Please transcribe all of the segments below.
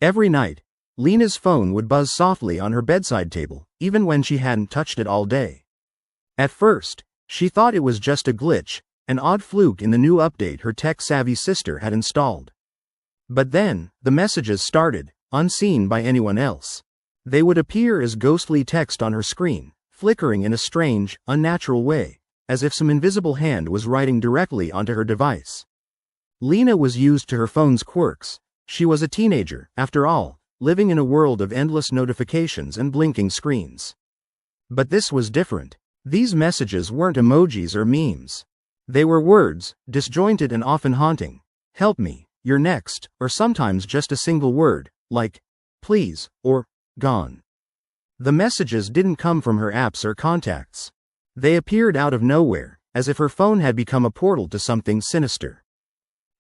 Every night, Lena's phone would buzz softly on her bedside table, even when she hadn't touched it all day. At first, she thought it was just a glitch, an odd fluke in the new update her tech-savvy sister had installed. But then, the messages started, unseen by anyone else. They would appear as ghostly text on her screen, flickering in a strange, unnatural way, as if some invisible hand was writing directly onto her device. Lena was used to her phone's quirks. She was a teenager, after all, living in a world of endless notifications and blinking screens. But this was different. These messages weren't emojis or memes. They were words, disjointed and often haunting. Help me, you're next, or sometimes just a single word, like, please, or, gone. The messages didn't come from her apps or contacts. They appeared out of nowhere, as if her phone had become a portal to something sinister.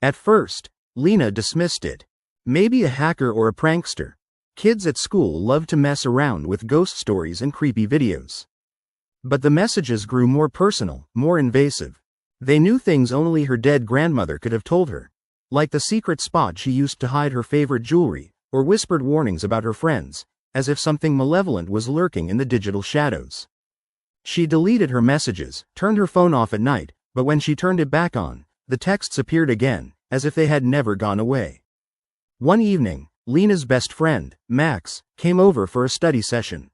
At first, Lena dismissed it. Maybe a hacker or a prankster. Kids at school loved to mess around with ghost stories and creepy videos. But the messages grew more personal, more invasive. They knew things only her dead grandmother could have told her, like the secret spot she used to hide her favorite jewelry, or whispered warnings about her friends, as if something malevolent was lurking in the digital shadows. She deleted her messages, turned her phone off at night, but when she turned it back on, the texts appeared again, as if they had never gone away. One evening, Lena's best friend, Max, came over for a study session.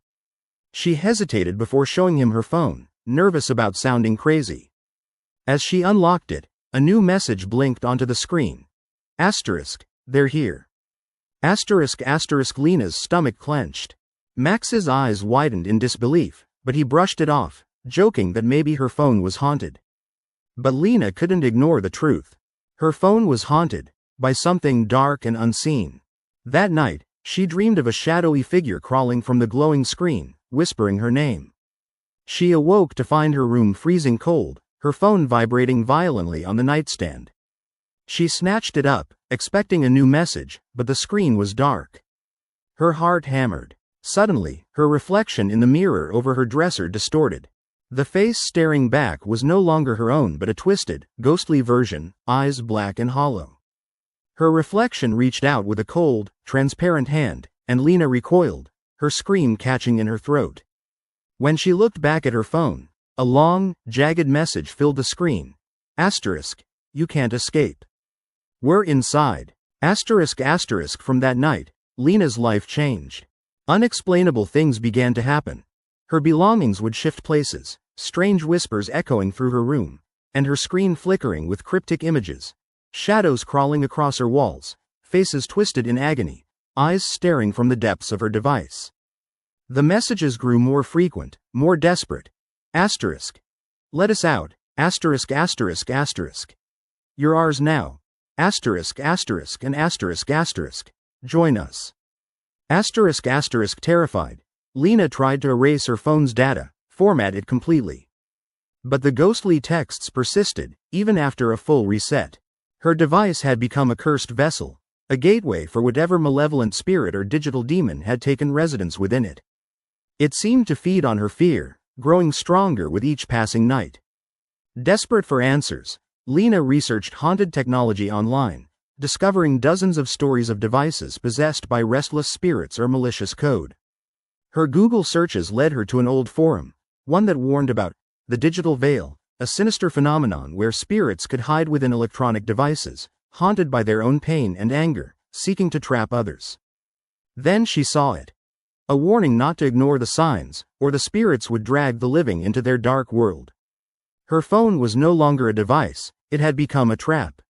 She hesitated before showing him her phone, nervous about sounding crazy. As she unlocked it, a new message blinked onto the screen. Asterisk, they're here. Asterisk asterisk. Lena's stomach clenched. Max's eyes widened in disbelief, but he brushed it off, joking that maybe her phone was haunted. But Lena couldn't ignore the truth. Her phone was haunted, by something dark and unseen. That night, she dreamed of a shadowy figure crawling from the glowing screen, whispering her name. She awoke to find her room freezing cold, her phone vibrating violently on the nightstand. She snatched it up, expecting a new message, but the screen was dark. Her heart hammered. Suddenly, her reflection in the mirror over her dresser distorted. The face staring back was no longer her own but a twisted, ghostly version, eyes black and hollow. Her reflection reached out with a cold, transparent hand, and Lena recoiled, her scream catching in her throat. When she looked back at her phone, a long, jagged message filled the screen. Asterisk, you can't escape. We're inside. Asterisk asterisk. From that night, Lena's life changed. Unexplainable things began to happen. Her belongings would shift places, strange whispers echoing through her room, and her screen flickering with cryptic images. Shadows crawling across her walls, faces twisted in agony, eyes staring from the depths of her device. The messages grew more frequent, more desperate. Asterisk. Let us out. Asterisk asterisk asterisk. You're ours now. Asterisk asterisk and asterisk asterisk. Join us. Asterisk asterisk. Terrified, Lena tried to erase her phone's data, format it completely. But the ghostly texts persisted, even after a full reset. Her device had become a cursed vessel, a gateway for whatever malevolent spirit or digital demon had taken residence within it. It seemed to feed on her fear, growing stronger with each passing night. Desperate for answers, Lena researched haunted technology online, discovering dozens of stories of devices possessed by restless spirits or malicious code. Her Google searches led her to an old forum, one that warned about the digital veil, a sinister phenomenon where spirits could hide within electronic devices, haunted by their own pain and anger, seeking to trap others. Then she saw it. A warning not to ignore the signs, or the spirits would drag the living into their dark world. Her phone was no longer a device, it had become a trap.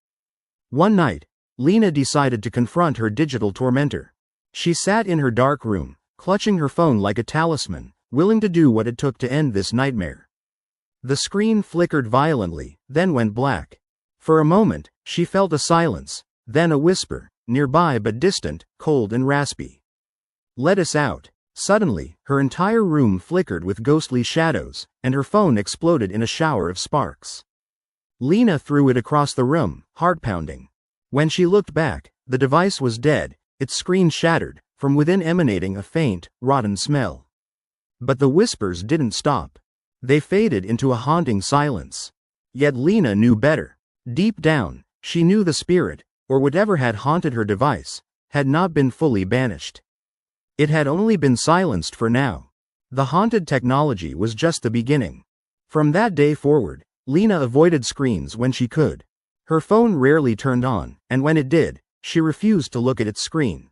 One night, Lena decided to confront her digital tormentor. She sat in her dark room, clutching her phone like a talisman, willing to do what it took to end this nightmare. The screen flickered violently, then went black. For a moment, she felt a silence, then a whisper, nearby but distant, cold and raspy. Let us out. Suddenly, her entire room flickered with ghostly shadows, and her phone exploded in a shower of sparks. Lena threw it across the room, heart pounding. When she looked back, the device was dead, its screen shattered, from within emanating a faint, rotten smell. But the whispers didn't stop. They faded into a haunting silence. Yet Lena knew better. Deep down, she knew the spirit, or whatever had haunted her device, had not been fully banished. It had only been silenced for now. The haunted technology was just the beginning. From that day forward, Lena avoided screens when she could. Her phone rarely turned on, and when it did, she refused to look at its screen.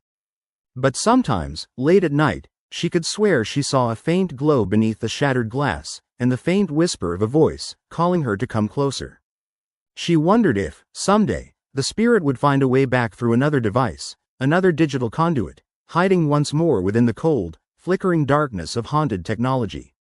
But sometimes, late at night, she could swear she saw a faint glow beneath the shattered glass, and the faint whisper of a voice, calling her to come closer. She wondered if, someday, the spirit would find a way back through another device, another digital conduit, hiding once more within the cold, flickering darkness of haunted technology.